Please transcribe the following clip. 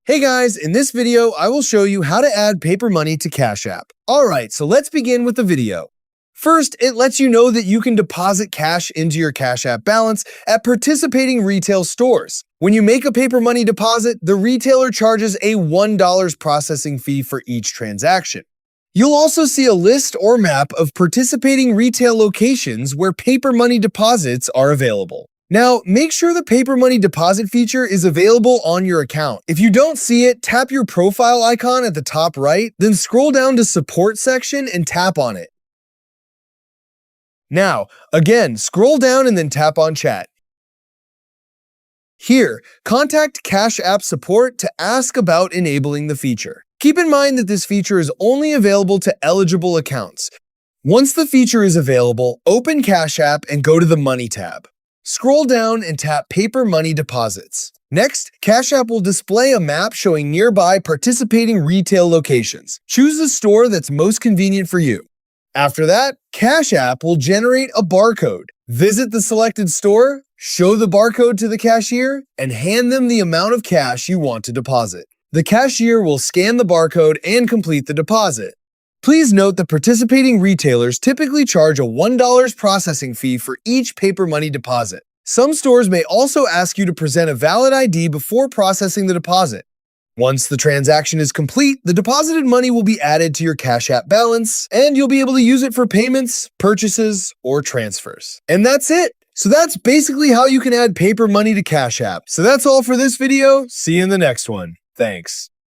Hey guys, in this video, I will show you how to add paper money to Cash App. Alright, so let's begin with the video. First, it lets you know that you can deposit cash into your Cash App balance at participating retail stores. When you make a paper money deposit, the retailer charges a $1 processing fee for each transaction. You'll also see a list or map of participating retail locations where paper money deposits are available. Now, make sure the paper money deposit feature is available on your account. If you don't see it, tap your profile icon at the top right, then scroll down to Support section and tap on it. Now, again, scroll down and then tap on Chat. Here, contact Cash App support to ask about enabling the feature. Keep in mind that this feature is only available to eligible accounts. Once the feature is available, open Cash App and go to the Money tab. Scroll down and tap Paper Money Deposits. Next, Cash App will display a map showing nearby participating retail locations. Choose the store that's most convenient for you. After that, Cash App will generate a barcode. Visit the selected store, show the barcode to the cashier, and hand them the amount of cash you want to deposit. The cashier will scan the barcode and complete the deposit. Please note that participating retailers typically charge a $1 processing fee for each paper money deposit. Some stores may also ask you to present a valid ID before processing the deposit. Once the transaction is complete, the deposited money will be added to your Cash App balance, and you'll be able to use it for payments, purchases, or transfers. And that's it! So that's basically how you can add paper money to Cash App. So that's all for this video. See you in the next one. Thanks.